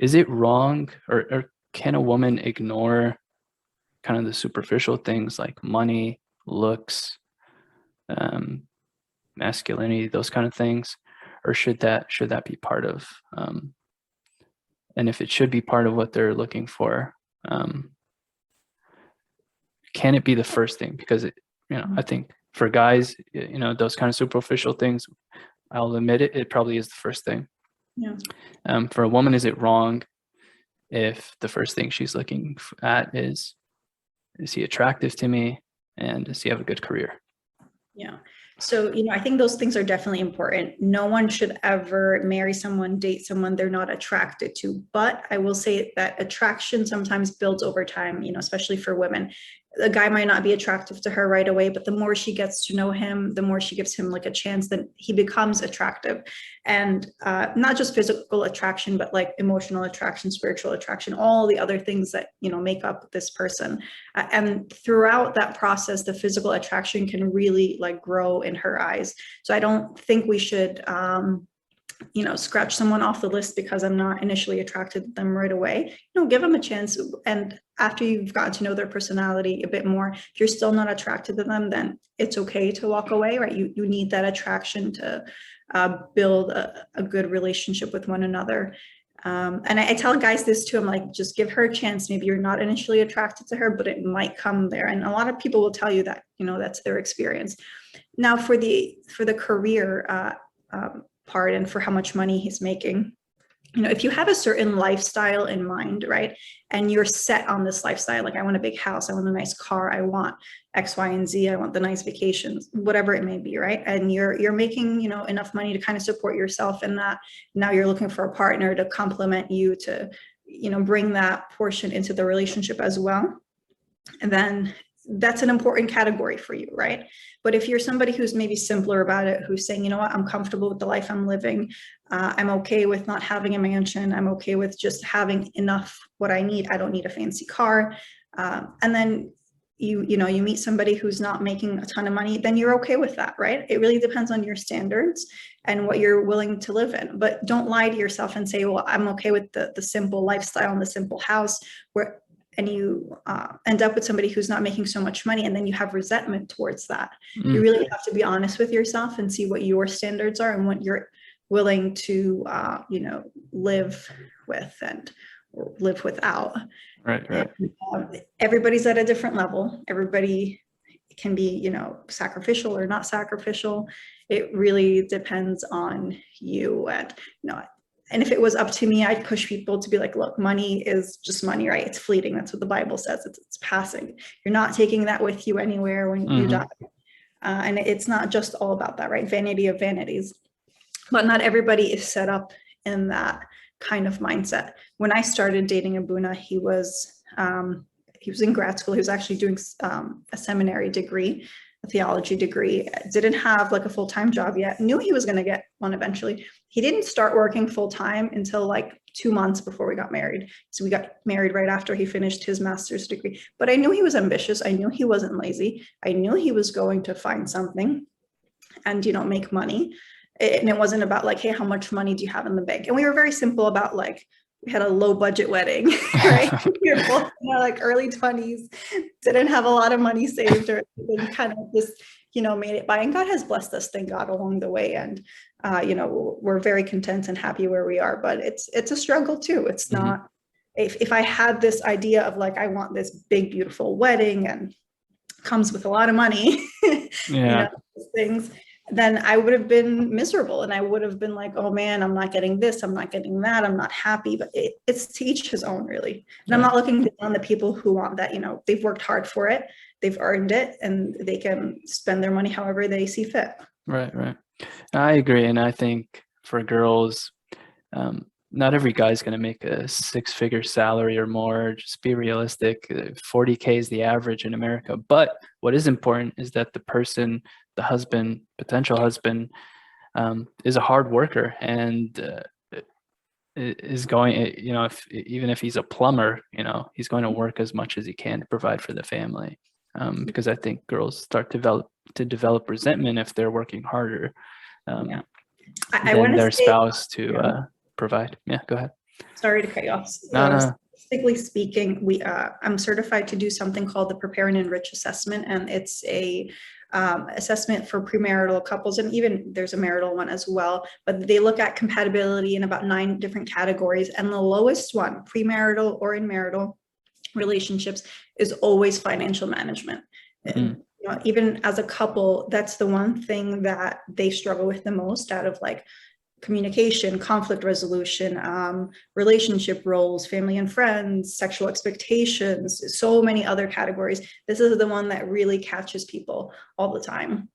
is it wrong, or can a woman ignore kind of the superficial things like money, looks, um, masculinity, those kind of things, or should that be part of, and if it should be part of what they're looking for, um, can it be the first thing? Because I think for guys, those kind of superficial things, I'll admit it, it probably is the first thing. Yeah. For a woman, is it wrong if the first thing she's looking at is he attractive to me, and does he have a good career? Yeah. So, I think those things are definitely important. No one should ever marry someone, date someone they're not attracted to. But I will say that attraction sometimes builds over time, especially for women. A guy might not be attractive to her right away, but the more she gets to know him, the more she gives him like a chance, that he becomes attractive. And not just physical attraction, but like emotional attraction, spiritual attraction, all the other things that, make up this person. And throughout that process, the physical attraction can really like grow in her eyes. So I don't think we should, scratch someone off the list because I'm not initially attracted to them right away. Give them a chance. And after you've gotten to know their personality a bit more, if you're still not attracted to them, then it's okay to walk away, right? You need that attraction to build a good relationship with one another. And I tell guys this too. I'm like, just give her a chance. Maybe you're not initially attracted to her, but it might come there. And a lot of people will tell you that, that's their experience. Now for the career part and for how much money he's making, if you have a certain lifestyle in mind, right, and you're set on this lifestyle, like I want a big house, I want a nice car, I want X, Y, and Z, I want the nice vacations, whatever it may be, right, and you're making enough money to kind of support yourself in that. Now you're looking for a partner to complement you, to bring that portion into the relationship as well, and then that's an important category for you, right? But if you're somebody who's maybe simpler about it, who's saying, what, I'm comfortable with the life I'm living, I'm okay with not having a mansion, I'm okay with just having enough what I need, I don't need a fancy car, and then you meet somebody who's not making a ton of money, then you're okay with that, right? It really depends on your standards and what you're willing to live in. But don't lie to yourself and say, well, I'm okay with the simple lifestyle and the simple house, and you end up with somebody who's not making so much money, and then you have resentment towards that. You really have to be honest with yourself and see what your standards are and what you're willing to live with and live without. Right. And, everybody's at a different level. Everybody can be sacrificial or not sacrificial. It really depends on you. And if it was up to me, I'd push people to be like, look, money is just money, right? It's fleeting. That's what the Bible says. It's passing. You're not taking that with you anywhere when you die. And it's not just all about that, right? Vanity of vanities. But not everybody is set up in that kind of mindset. When I started dating Abuna, he was in grad school. He was actually doing a seminary degree, a theology degree, didn't have like a full-time job yet, knew he was going to get one eventually. He didn't start working full-time until like 2 months before we got married. So we got married right after he finished his master's degree. But I knew he was ambitious. I knew he wasn't lazy. I knew he was going to find something and, make money. And it wasn't about like, hey, how much money do you have in the bank? And we were very simple about like, we had a low budget wedding, right? We were both in our like early 20s, didn't have a lot of money saved, or kind of just, made it by. And God has blessed us, thank God, along the way. And, we're very content and happy where we are, but it's a struggle too. It's not, if I had this idea of like, I want this big, beautiful wedding and comes with a lot of money, things, then I would have been miserable, and I would have been like, oh man, I'm not getting this, I'm not getting that, I'm not happy. But it's to each his own, really. And I'm not looking on the people who want that. They've worked hard for it, they've earned it, and they can spend their money however they see fit. Right. I agree. And I think for girls, not every guy's going to make a 6-figure salary or more. Just be realistic. 40K is the average in America. But what is important is that the person, the husband, potential husband, is a hard worker and is going, even if he's a plumber, he's going to work as much as he can to provide for the family. Because I think girls start to develop resentment if they're working harder than their spouse to provide. Yeah, go ahead. Sorry to cut you off. No, no. Statistically speaking, I'm certified to do something called the Prepare and Enrich assessment, and it's a assessment for premarital couples, and even there's a marital one as well. But they look at compatibility in about 9 different categories, and the lowest one, premarital or in marital relationships, is always financial management. And, you know, even as a couple, that's the one thing that they struggle with the most out of like communication, conflict resolution, relationship roles, family and friends, sexual expectations, so many other categories. This is the one that really catches people all the time.